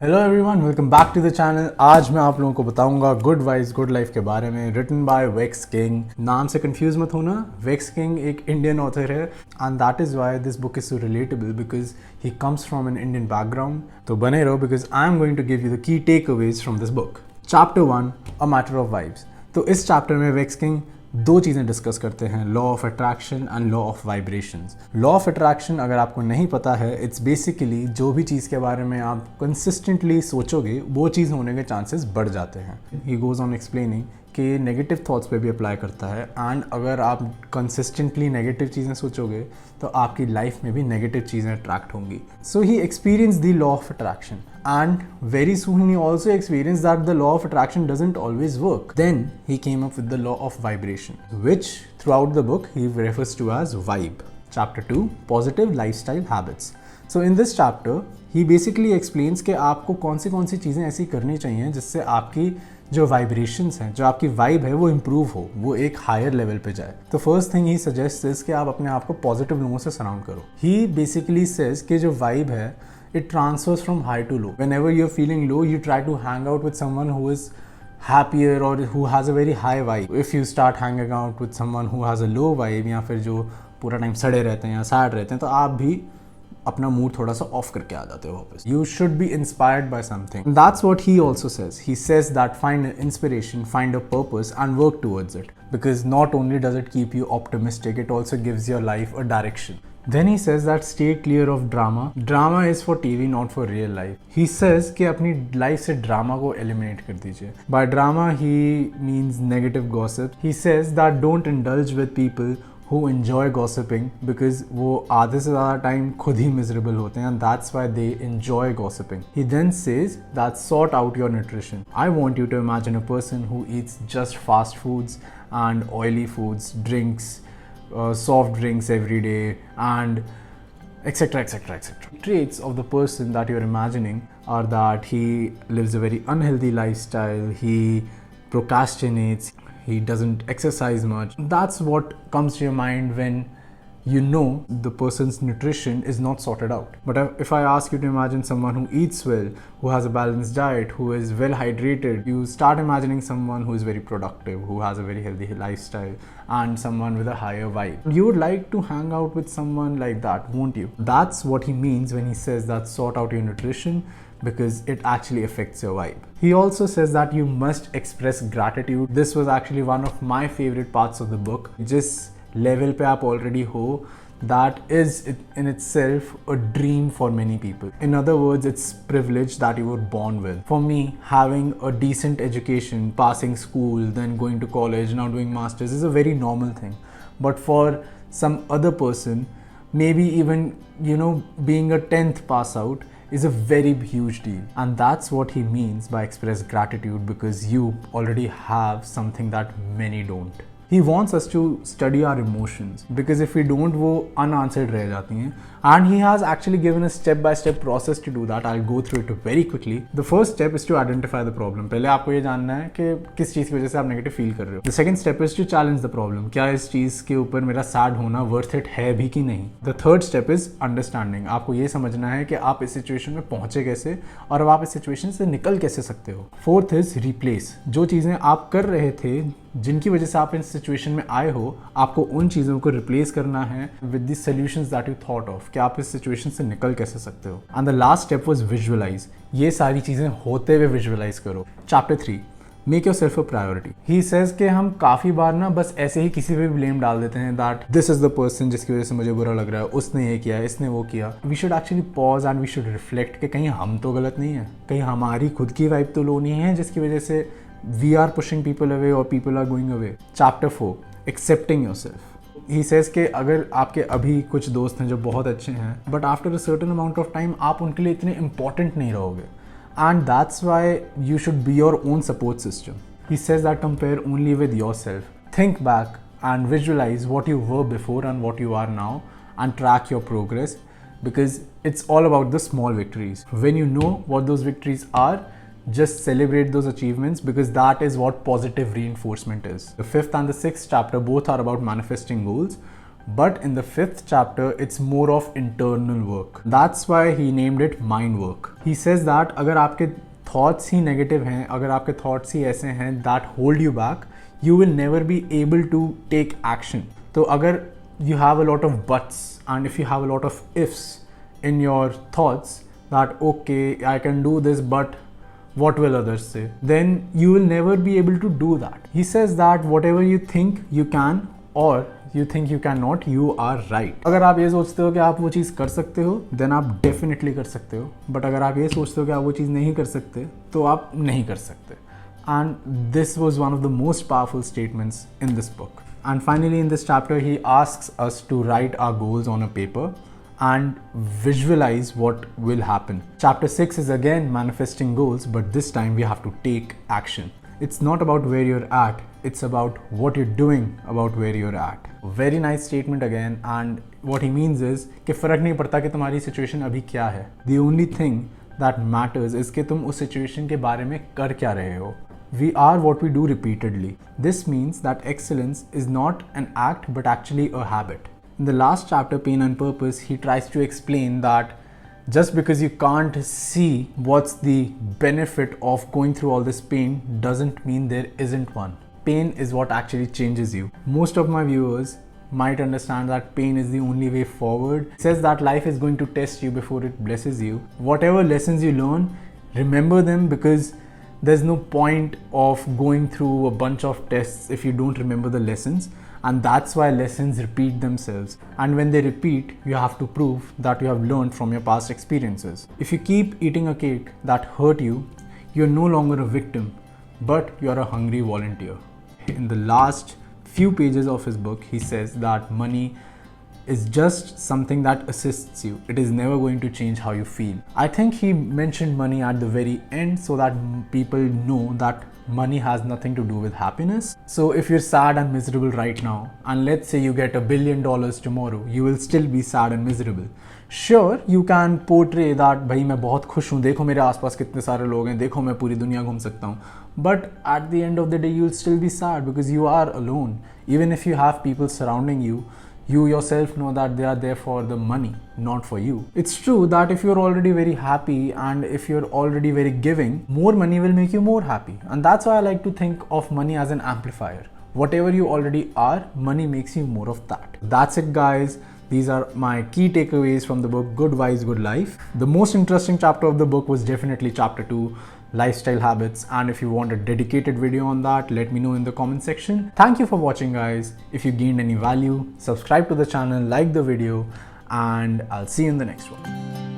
Hello everyone, welcome back to the channel. आज मैं आप लोगों को बताऊंगा गुड वाइब्स गुड लाइफ के बारे में, रिटन बाय वेक्स किंग। नाम से कंफ्यूज मत होना, वेक्स किंग एक इंडियन ऑथर है and that is why this book is so relatable because he comes from an Indian background. तो बने रहो because I am going to give you the key takeaways from this book. Chapter 1, a matter of vibes. तो इस chapter में wax king दो चीज़ें discuss करते हैं, law of attraction and law of vibrations. Law of attraction अगर आपको नहीं पता है, इट्स बेसिकली जो भी चीज़ के बारे में आप कंसिस्टेंटली सोचोगे वो चीज़ होने के चांसेस बढ़ जाते हैं। ही गोज़ ऑन एक्सप्लेनिंग कि नेगेटिव थॉट्स पे भी अप्लाई करता है एंड अगर आप कंसिस्टेंटली नेगेटिव चीज़ें सोचोगे तो आपकी लाइफ में भी नेगेटिव चीज़ें अट्रैक्ट होंगी। So he experience the law of attraction and very soon he also experienced that the law of attraction doesn't always work. Then he came up with the law of vibration, which throughout the book he refers to as vibe. Chapter 2, positive lifestyle habits. So in this chapter he basically explains कि आपको कौन सी चीज़ें ऐसी करनी चाहिए जिससे आपकी जो वाइब्रेशंस हैं, जो आपकी वाइब है वो इम्प्रूव हो, वो एक हायर लेवल पे जाए। तो first thing he suggest is कि आप अपने आप को पॉजिटिव लोगों से सराउंड करो। ही बेसिकली सेज कि जो वाइब है it transfers from high to low. Whenever you're feeling low, you try to hang out with someone who is happier or who has a very high vibe. If you start hanging out with someone who has a low vibe या फिर जो पूरा time सड़े रहते हैं या sad रहते हैं, तो आप भी अपना मूड थोड़ा सा ऑफ करके आ जाते हो वापस। You should be inspired by something. And that's what he also says. He says that find an inspiration, find a purpose and work towards it. Because not only does it keep you optimistic, it also gives your life a direction. Then he says that stay clear of drama. Drama is for TV, not for real life. He says कि अपनी life से drama को eliminate कर दीजिए. By drama he means negative gossip. He says that don't indulge with people who enjoy gossiping because वो आधे से ज़्यादा टाइम खुद ही miserable होते हैं and that's why they enjoy gossiping. He then says that sort out your nutrition. I want you to imagine a person who eats just fast foods and oily foods, drinks, soft drinks every day and etc etc etc. Traits of the person that you're imagining are that he lives a very unhealthy lifestyle, he procrastinates, he doesn't exercise much. That's what comes to your mind when you know the person's nutrition is not sorted out. But if I ask you to imagine someone who eats well, who has a balanced diet, who is well hydrated, you start imagining someone who is very productive, who has a very healthy lifestyle and someone with a higher vibe. You would like to hang out with someone like that, won't you? That's what he means when he says that sort out your nutrition, because it actually affects your vibe. He also says that you must express gratitude. This was actually one of my favorite parts of the book. Just level पे आप already हो, that is in itself a dream for many people. In other words, it's privilege that you were born with. For me, having a decent education, passing school, then going to college, now doing masters is a very normal thing. But for some other person, maybe even being a 10th pass out is a very huge deal. And that's what he means by express gratitude, because you already have something that many don't. He wants us to study our emotions because if we don't, वो unanswered रह जाती हैं. And he has actually given a step-by-step process to do that. I'll go through it very quickly. The first step is to identify the problem. पहले आपको ये जानना है कि किस चीज़ की वजह से आप नेगेटिव फील कर रहे हो. The second step is to challenge the problem. क्या इस चीज़ के ऊपर मेरा सैड होना worth it है भी कि नहीं. The third step is understanding. आपको ये समझना है कि आप इस सिचुएशन में पहुँचे कैसे और अब आप इस सिचुएशन से निकल कैसे सकते हो. Fourth is replace. जो चीज़ें आप कर रहे थे, जिनकी वजह से आप इस सिचुएशन में आए हो, आपको उन चीज़ों को रिप्लेस करना है with the solutions that you thought of, कि आप इस सिचुएशन से निकल कैसे सकते हो. And the last step was visualize. ये सारी चीज़ें होते हुए विजुअलाइज करो. Chapter 3, make yourself a priority. He says कि हम काफ़ी बार ना बस ऐसे ही किसी पे ब्लेम डाल देते हैं that this is the person जिसकी वजह से मुझे बुरा लग रहा है, उसने ये किया, इसने वो किया. We should actually pause and we should reflect कि कहीं हम तो गलत नहीं है, कहीं हमारी खुद की वाइब तो लो नहीं है जिसकी वजह से we are pushing people away or people are going away. Chapter 4, accepting yourself. He says कि अगर आपके अभी कुछ दोस्त हैं जो बहुत अच्छे हैं, but after a certain amount of time आप उनके लिए इतने important नहीं रहोगे. And that's why you should be your own support system. He says that compare only with yourself. Think back and visualize what you were before and what you are now and track your progress, because it's all about the small victories. When you know what those victories are, just celebrate those achievements, because that is what positive reinforcement is. The 5th and the 6th chapter both are about manifesting goals, but in the 5th chapter it's more of internal work. That's why he named it mind work. He says that अगर आपके thoughts ही negative हैं, अगर आपके thoughts ही ऐसे हैं that hold you back, you will never be able to take action. तो अगर you have a lot of buts and if you have a lot of ifs in your thoughts that okay, I can do this, but what will others say? Then you will never be able to do that. He says that whatever you think you can or you think you cannot, you are right. अगर आप ये सोचते हो कि आप वो चीज़ कर सकते हो, then आप definitely कर सकते हो. But अगर आप ये सोचते हो कि आप वो चीज़ नहीं कर सकते, तो आप नहीं कर सकते. And this was one of the most powerful statements in this book. And finally, in this chapter, he asks us to write our goals on a paper and visualize what will happen. Chapter 6 is again manifesting goals, but this time we have to take action. It's not about where you're at, it's about what you're doing about where you're at. Very nice statement again, and what he means is कि फर्क नहीं पड़ता कि तुम्हारी situation अभी क्या है. The only thing that matters is कि तुम उस situation के बारे में कर क्या रहे हो. We are what we do repeatedly. This means that excellence is not an act but actually a habit. In the last chapter, Pain and Purpose, he tries to explain that just because you can't see what's the benefit of going through all this pain doesn't mean there isn't one. Pain is what actually changes you. Most of my viewers might understand that pain is the only way forward. It says that life is going to test you before it blesses you. Whatever lessons you learn, remember them, because there's no point of going through a bunch of tests if you don't remember the lessons. And that's why lessons repeat themselves. And when they repeat, you have to prove that you have learned from your past experiences. If you keep eating a cake that hurt you, you're no longer a victim, but you're a hungry volunteer. In the last few pages of his book, he says that money is just something that assists you. It is never going to change how you feel. I think he mentioned money at the very end so that people know that money has nothing to do with happiness. So if you're sad and miserable right now, and let's say you get $1 billion tomorrow, you will still be sad and miserable. Sure, you can portray that भाई मैं बहुत खुश हूँ, देखो मेरे आसपास कितने सारे लोग हैं, देखो मैं पूरी दुनिया घूम सकता हूँ. But at the end of the day, you'll still be sad because you are alone. Even if you have people surrounding you, you yourself know that they are there for the money, not for you. It's true that if you're already very happy and if you're already very giving, more money will make you more happy. And that's why I like to think of money as an amplifier. Whatever you already are, money makes you more of that. That's it, guys. These are my key takeaways from the book Good Wise, Good Life. The most interesting chapter of the book was definitely chapter 2, lifestyle habits, and if you want a dedicated video on that, let me know in the comment section. Thank you for watching, guys. If you gained any value, subscribe to the channel, like the video, and I'll see you in the next one.